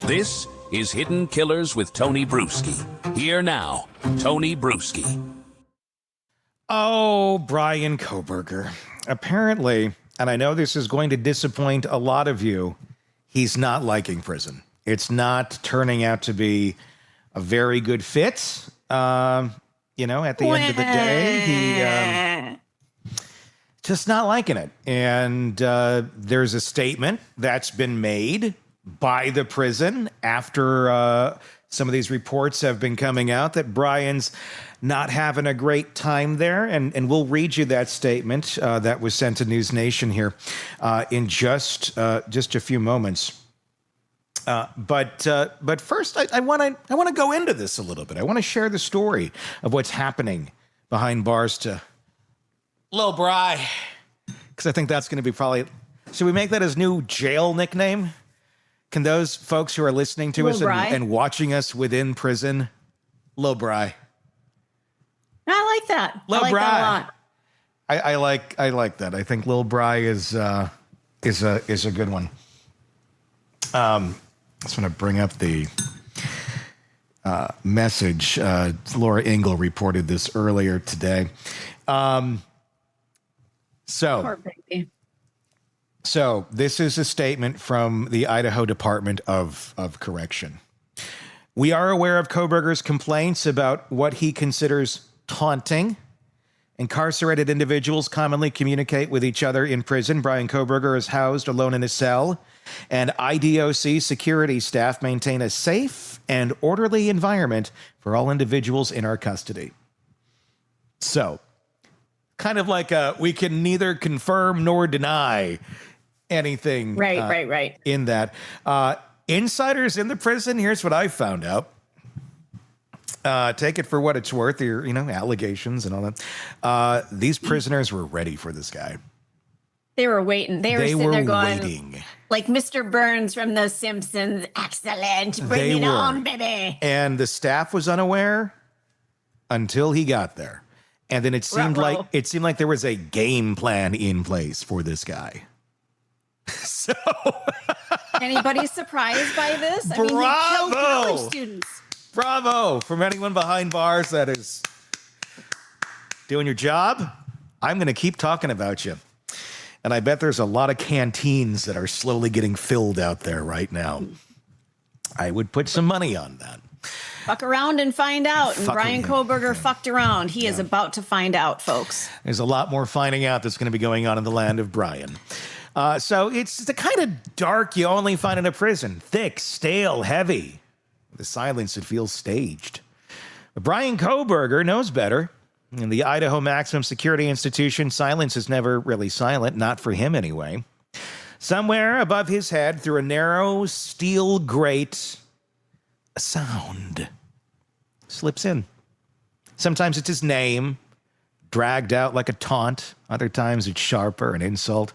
This is Hidden Killers with Tony Bruschi. Here now, Tony Bruschi. Oh, Bryan Kohberger. Apparently, and I know this is going to disappoint a lot of you, he's not liking prison. It's not turning out to be a very good fit. At the end of the day, he just not liking it. And there's a statement that's been made by the prison after some of these reports have been coming out that Bryan's not having a great time there. And we'll read you that statement that was sent to News Nation here in just a few moments. But first, I want to go into this a little bit. I want to share the story of what's happening behind bars to Lil Bry, because I think that's going to be probably. Should we make that his new jail nickname? Can those folks who are listening to us and watching us within prison, Lil Bry? I like that. Lil I like Bry. that a lot. I like that. I think Lil Bry is a good one. I just want to bring up the message. Laura Engel reported this earlier today. Poor baby. So this is a statement from the Idaho Department of Correction. We are aware of Kohberger's complaints about what he considers taunting. Incarcerated individuals commonly communicate with each other in prison. Bryan Kohberger is housed alone in a cell, and IDOC security staff maintain a safe and orderly environment for all individuals in our custody. So, kind of like we can neither confirm nor deny anything Right. in that. Insiders in the prison, here's what I found out. Take it for what it's worth, your allegations and all that. These prisoners were ready for this guy. They were waiting. They were sitting there going, waiting. like Mr. Burns from The Simpsons. Excellent. Bring it on, baby. And the staff was unaware until he got there. And then it seemed like there was a game plan in place for this guy. So anybody surprised by this? I mean, he killed college students. Bravo from anyone behind bars that is doing your job. I'm going to keep talking about you. And I bet there's a lot of canteens that are slowly getting filled out there right now. I would put some money on that. Fuck around and find out. And Bryan Kohberger fucked around. He is about to find out, folks. There's a lot more finding out that's going to be going on in the land of Bryan. So it's the kind of dark you only find in a prison. Thick, stale, heavy. The silence, it feels staged. But Bryan Kohberger knows better. In the Idaho Maximum Security Institution, silence is never really silent, not for him anyway. Somewhere above his head, through a narrow steel grate, a sound slips in. Sometimes it's his name, dragged out like a taunt. Other times it's sharper, an insult,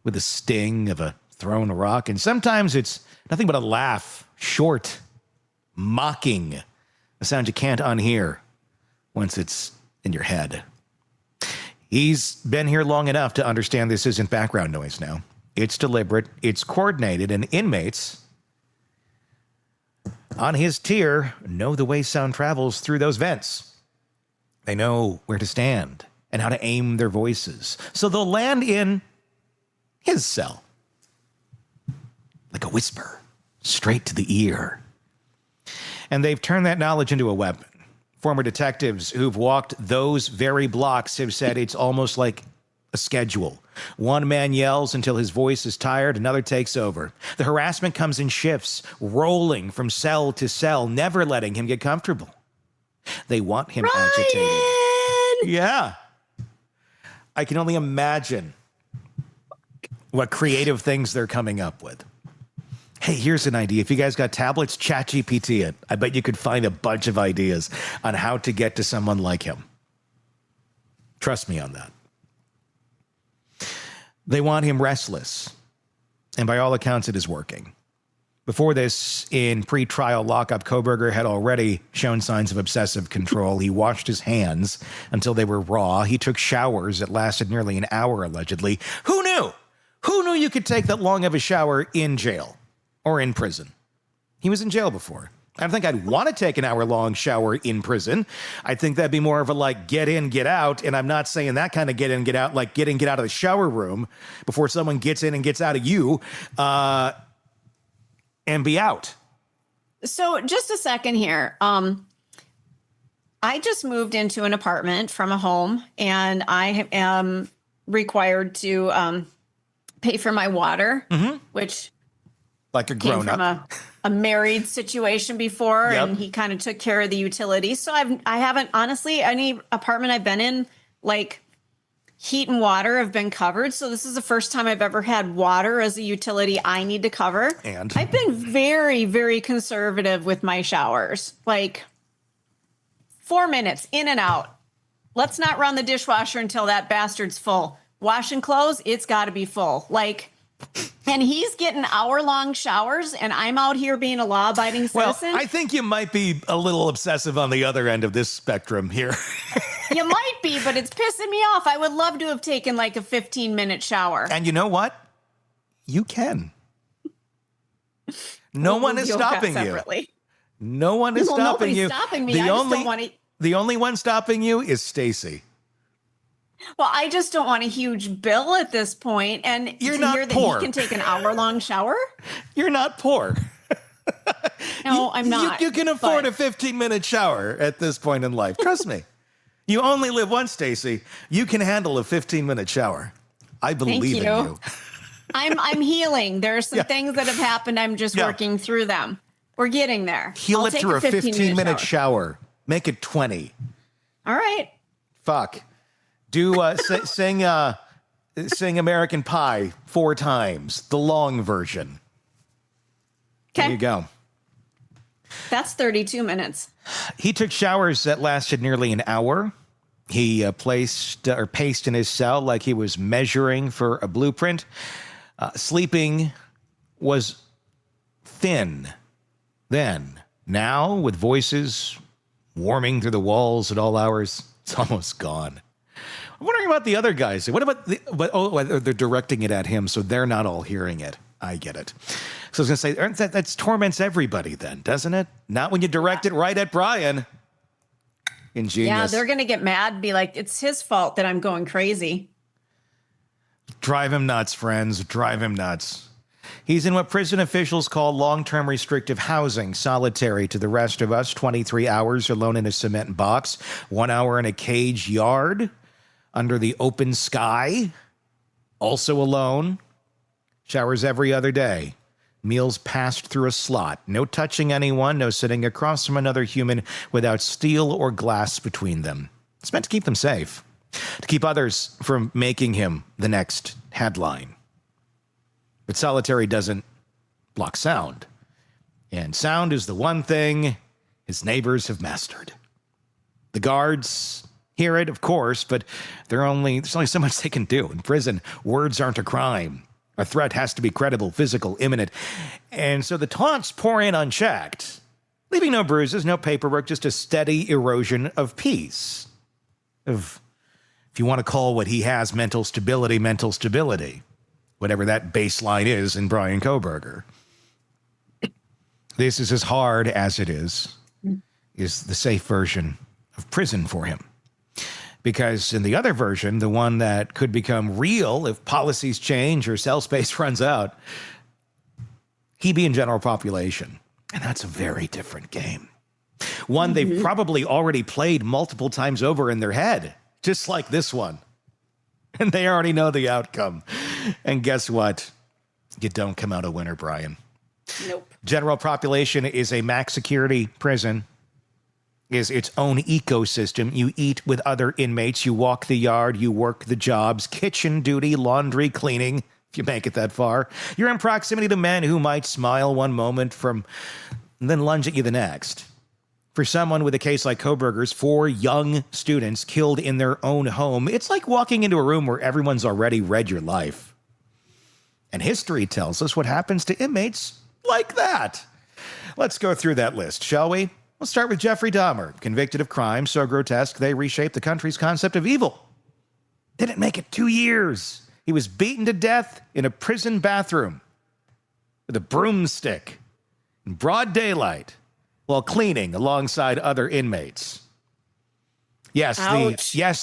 with the sting of a thrown rock. And sometimes it's nothing but a laugh, short, mocking, a sound you can't unhear once it's in your head. He's been here long enough to understand this isn't background noise now. It's deliberate, it's coordinated, and inmates on his tier know the way sound travels through those vents. They know where to stand and how to aim their voices. So they'll land in his cell like a whisper, straight to the ear. And they've turned that knowledge into a weapon. Former detectives who've walked those very blocks have said it's almost like a schedule. One man yells until his voice is tired, another takes over. The harassment comes in shifts, rolling from cell to cell, never letting him get comfortable. They want him agitated. Yeah. I can only imagine what creative things they're coming up with. Hey, here's an idea. If you guys got tablets, ChatGPT it. I bet you could find a bunch of ideas on how to get to someone like him. Trust me on that. They want him restless. And by all accounts, it is working. Before this, in pre-trial lockup, Kohberger had already shown signs of obsessive control. He washed his hands until they were raw. He took showers that lasted nearly an hour, allegedly. Who knew? Who knew you could take that long of a shower in jail? or in prison. He was in jail before. I don't think I'd want to take an hour-long shower in prison. I think that'd be more of a like get in, get out. And I'm not saying that kind of get in, get out, like get in, get out of the shower room before someone gets in and gets out of you and be out. So just a second here. I just moved into an apartment from a home, and I am required to pay for my water, which like a came grown-up. from a married situation before, Yep. and he kind of took care of the utilities. So I haven't, honestly, any apartment I've been in, like heat and water have been covered. So this is the first time I've ever had water as a utility I need to cover. And I've been very, very conservative with my showers. Like 4 minutes in and out. Let's not run the dishwasher until that bastard's full. Washing clothes, it's got to be full. Like, and he's getting hour-long showers, and I'm out here being a law-abiding citizen. Well, I think you might be a little obsessive on the other end of this spectrum here. You might be, but it's pissing me off. I would love to have taken like a 15-minute shower. And you know what? You can. No one is stopping you. Separately. No one is Well, stopping nobody's you. stopping me. I just don't want to. The only one stopping you is Stacy. Well, I just don't want a huge bill at this point. And You're to not hear that poor. he can take an hour-long shower? You're not poor. No, I'm not. You can afford but- a 15-minute shower at this point in life. Trust me. You only live once, Stacy. You can handle a 15-minute shower. I believe in you. I'm healing. There are some things that have happened. I'm just working through them. We're getting there. Heal I'll it take through a 15-minute shower. shower. Make it 20. All right. Fuck. Do sing American Pie 4 times, the long version. There Okay. you go. That's 32 minutes. He took showers that lasted nearly an hour. He paced in his cell like he was measuring for a blueprint. Sleeping was thin then. Now, with voices warming through the walls at all hours, it's almost gone. I'm wondering about the other guys. What about they're directing it at him, so they're not all hearing it. I get it. So I was going to say, that torments everybody then, doesn't it? Not when you direct it right at Bryan. Ingenious. Yeah, they're going to get mad, be like, it's his fault that I'm going crazy. Drive him nuts, friends. Drive him nuts. He's in what prison officials call long-term restrictive housing, solitary to the rest of us, 23 hours alone in a cement box, 1 hour in a cage yard, under the open sky, also alone, showers every other day, meals passed through a slot, no touching anyone, no sitting across from another human without steel or glass between them. It's meant to keep them safe, to keep others from making him the next headline. But solitary doesn't block sound. And sound is the one thing his neighbors have mastered. The guards hear it, of course, but there's only so much they can do. In prison, words aren't a crime. A threat has to be credible, physical, imminent. And so the taunts pour in unchecked, leaving no bruises, no paperwork, just a steady erosion of peace. Of, if you want to call what he has mental stability, whatever that baseline is in Bryan Kohberger. This is as hard as it is the safe version of prison for him. Because in the other version, the one that could become real if policies change or cell space runs out, he'd be in general population. And that's a very different game. One they've probably already played multiple times over in their head, just like this one. And they already know the outcome. And guess what? You don't come out a winner, Bryan. Nope. General population is a max security prison. Is its own ecosystem. You eat with other inmates, you walk the yard, you work the jobs, kitchen duty, laundry, cleaning, if you make it that far. You're in proximity to men who might smile one moment and then lunge at you the next. For someone with a case like Kohberger's, 4 young students killed in their own home, it's like walking into a room where everyone's already read your life. And history tells us what happens to inmates like that. Let's go through that list, shall we? We'll start with Jeffrey Dahmer, convicted of crimes so grotesque they reshaped the country's concept of evil. Didn't make it 2 years. He was beaten to death in a prison bathroom. with a broomstick in broad daylight while cleaning alongside other inmates. Yes,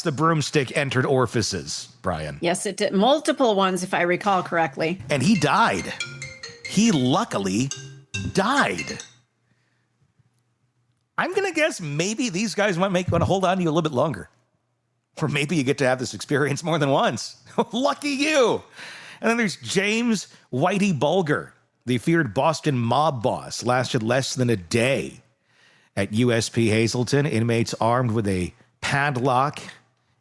the broomstick entered orifices, Bryan. Yes, it did. Multiple ones, if I recall correctly. And he died. He luckily died. I'm going to guess maybe these guys might want to hold on to you a little bit longer. Or maybe you get to have this experience more than once. Lucky you. And then there's James Whitey Bulger, the feared Boston mob boss, lasted less than a day. At USP Hazleton, inmates armed with a padlock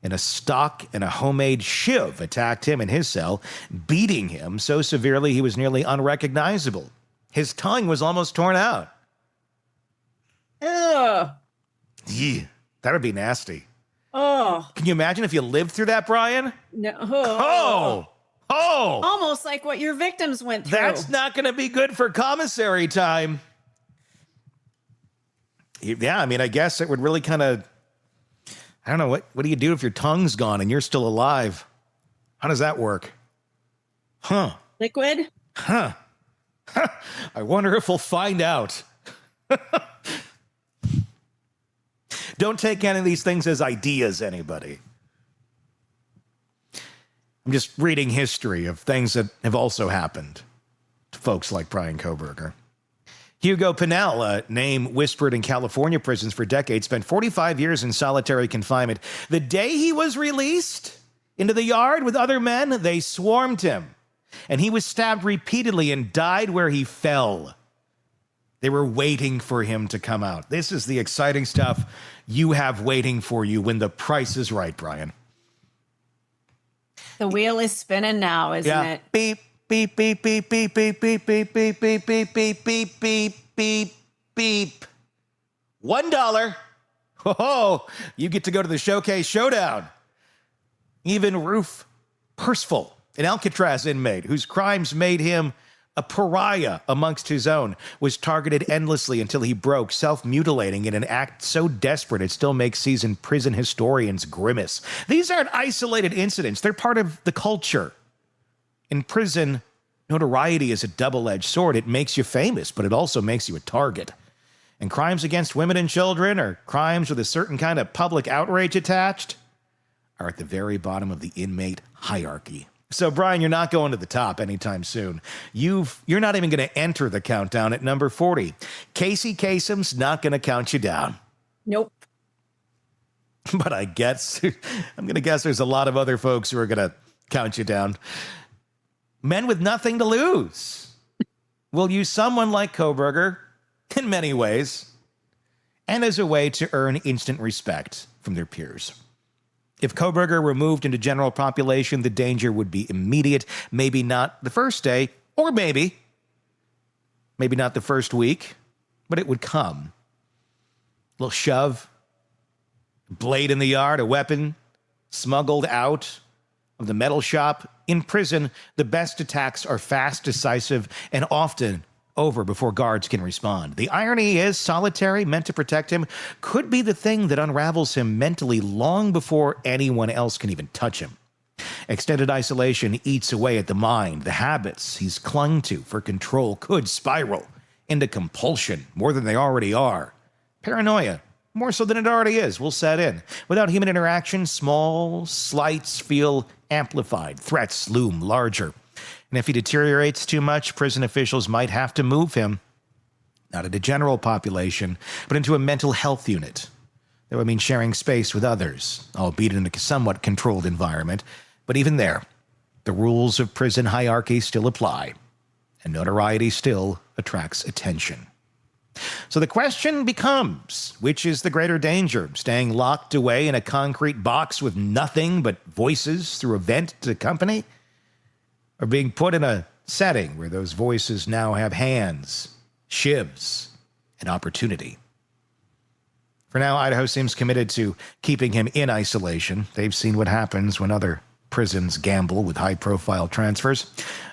and a stock and a homemade shiv attacked him in his cell, beating him so severely he was nearly unrecognizable. His tongue was almost torn out. Ugh. Yeah, that would be nasty. Oh. Can you imagine if you lived through that, Bryan? No. Oh. Almost like what your victims went through. That's not going to be good for commissary time. Yeah, I mean, I guess it would really kind of, I don't know, what do you do if your tongue's gone and you're still alive? How does that work? Huh. Liquid? Huh. I wonder if we'll find out. Don't take any of these things as ideas, anybody. I'm just reading history of things that have also happened to folks like Bryan Kohberger. Hugo Pinell, a name whispered in California prisons for decades, spent 45 years in solitary confinement. The day he was released into the yard with other men, they swarmed him, and he was stabbed repeatedly and died where he fell. They were waiting for him to come out. This is the exciting stuff you have waiting for you when the price is right, Bryan. The wheel is spinning now, isn't it? Beep, beep, beep, beep, beep, beep, beep, beep, beep, beep, beep, beep, beep, beep, beep, beep. $1. Oh, you get to go to the Showcase Showdown. Even Roof Percival, an Alcatraz inmate whose crimes made him a pariah amongst his own, was targeted endlessly until he broke, self-mutilating in an act so desperate it still makes seasoned prison historians grimace. These aren't isolated incidents. They're part of the culture. In prison, notoriety is a double-edged sword. It makes you famous, but it also makes you a target. And crimes against women and children, or crimes with a certain kind of public outrage attached, are at the very bottom of the inmate hierarchy. So, Bryan, you're not going to the top anytime soon. You're not even going to enter the countdown at number 40. Casey Kasem's not going to count you down. Nope. But I'm going to guess there's a lot of other folks who are going to count you down. Men with nothing to lose will use someone like Kohberger in many ways and as a way to earn instant respect from their peers. If Kohberger were moved into general population, the danger would be immediate. Maybe not the first day, or maybe not the first week, but it would come. A little shove, blade in the yard, a weapon smuggled out of the metal shop. In prison, the best attacks are fast, decisive, and often over before guards can respond. The irony is, solitary, meant to protect him, could be the thing that unravels him mentally long before anyone else can even touch him. Extended isolation eats away at the mind. The habits he's clung to for control could spiral into compulsion more than they already are. Paranoia, more so than it already is, will set in. Without human interaction, small slights feel amplified. Threats loom larger. And if he deteriorates too much, prison officials might have to move him, not into general population, but into a mental health unit. That would mean sharing space with others, albeit in a somewhat controlled environment. But even there, the rules of prison hierarchy still apply, and notoriety still attracts attention. So the question becomes, which is the greater danger? Staying locked away in a concrete box with nothing but voices through a vent to accompany? Or being put in a setting where those voices now have hands, shivs, and opportunity? For now, Idaho seems committed to keeping him in isolation. They've seen what happens when other prisons gamble with high-profile transfers.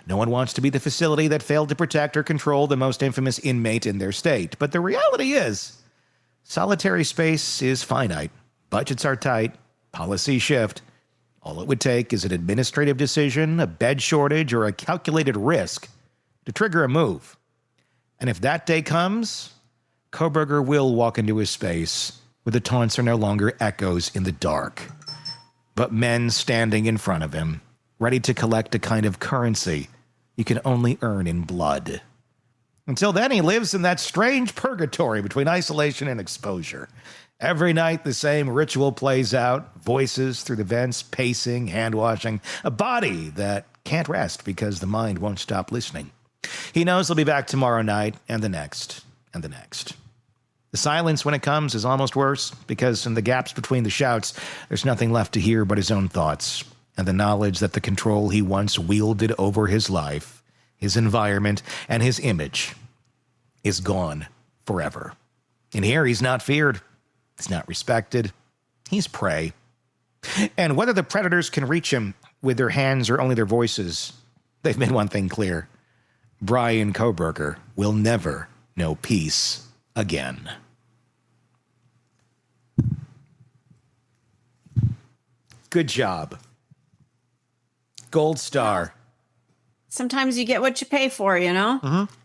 No one wants to be the facility that failed to protect or control the most infamous inmate in their state. But the reality is, solitary space is finite. Budgets are tight. Policies shift. All it would take is an administrative decision, a bed shortage, or a calculated risk to trigger a move. And if that day comes, Kohberger will walk into a space where the taunts are no longer echoes in the dark, but men standing in front of him, ready to collect a kind of currency you can only earn in blood. Until then, he lives in that strange purgatory between isolation and exposure. Every night, the same ritual plays out, voices through the vents, pacing, hand-washing, a body that can't rest because the mind won't stop listening. He knows he'll be back tomorrow night, and the next, and the next. The silence when it comes is almost worse, because in the gaps between the shouts, there's nothing left to hear but his own thoughts, and the knowledge that the control he once wielded over his life, his environment, and his image is gone forever. And here he's not feared. He's not respected. He's prey. And whether the predators can reach him with their hands or only their voices, they've made one thing clear. Bryan Kohberger will never know peace again. Good job. Gold star. Sometimes you get what you pay for, you know? Mm-hmm.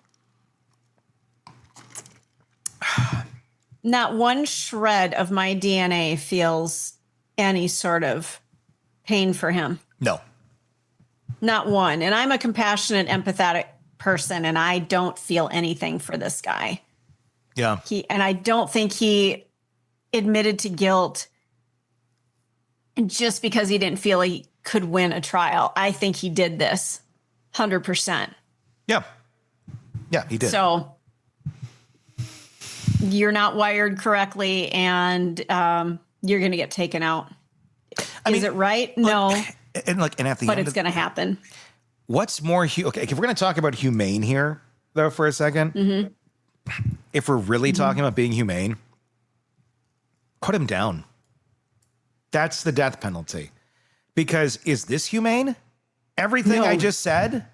Not one shred of my DNA feels any sort of pain for him. No. Not one. And I'm a compassionate, empathetic person, and I don't feel anything for this guy. Yeah. And I don't think he admitted to guilt just because he didn't feel he could win a trial. I think he did this 100%. Yeah. Yeah, he did. So you're not wired correctly, and you're going to get taken out. Is it right? No. And at the but end, it's going to happen. What's more, okay, if we're going to talk about humane here, though, for a second, if we're really talking about being humane, put him down. That's the death penalty. Because is this humane? Everything I just said?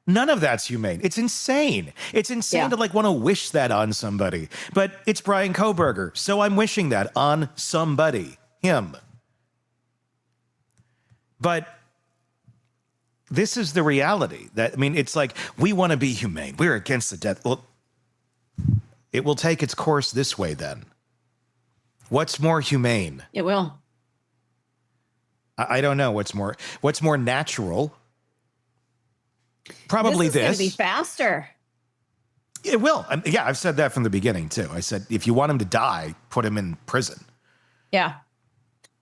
None of that's humane. It's insane. It's insane to want to wish that on somebody. But it's Bryan Kohberger, so I'm wishing that on somebody. Him. But this is the reality. It's like, we want to be humane. We're against the death. Well, it will take its course this way then. What's more humane? It will. I don't know what's more natural. Probably this. It's going to be faster. It will. Yeah, I've said that from the beginning too. I said, if you want him to die, put him in prison. Yeah.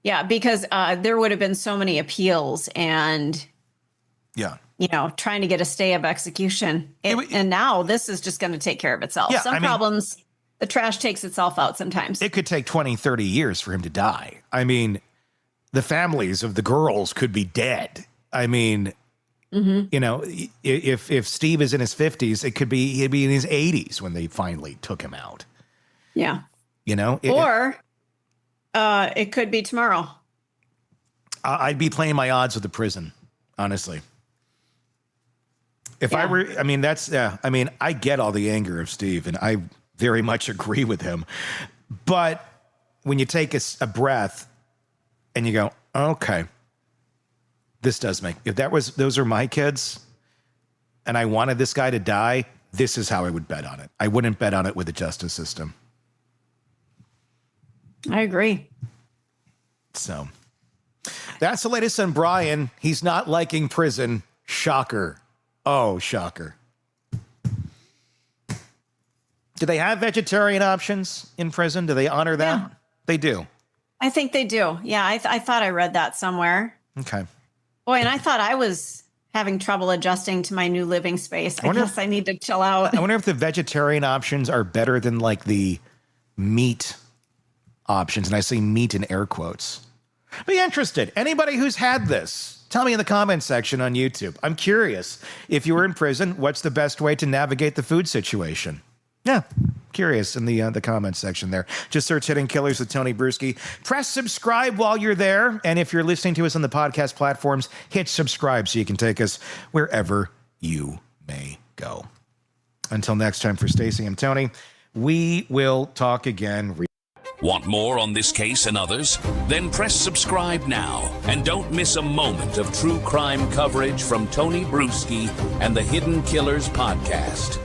Yeah, because there would have been so many appeals and, trying to get a stay of execution. And now this is just going to take care of itself. Yeah, Some problems, the trash takes itself out sometimes. It could take 20, 30 years for him to die. The families of the girls could be dead. If Steve is in his 50s, he'd be in his 80s when they finally took him out. Yeah. Or it could be tomorrow. I'd be playing my odds with the prison, honestly. If I were, I get all the anger of Steve, and I very much agree with him. But when you take a breath and you go, okay, this does make, if those are my kids and I wanted this guy to die, this is how I would bet on it. I wouldn't bet on it with the justice system. I agree. So that's the latest on Bryan. He's not liking prison. Shocker. Oh, shocker. Do they have vegetarian options in prison? Do they honor that? Yeah. They do. I think they do. Yeah, I thought I read that somewhere. Okay. Boy, and I thought I was having trouble adjusting to my new living space. I guess I need to chill out. I wonder if the vegetarian options are better than the meat options. And I say meat in air quotes. Be interested. Anybody who's had this, tell me in the comments section on YouTube. I'm curious. If you were in prison, what's the best way to navigate the food situation? Yeah, curious in the comments section there. Just search Hidden Killers with Tony Bruschi. Press subscribe while you're there. And if you're listening to us on the podcast platforms, hit subscribe so you can take us wherever you may go. Until next time, for Stacey and Tony, we will talk again. Want more on this case and others? Then press subscribe now and don't miss a moment of true crime coverage from Tony Bruschi and the Hidden Killers podcast.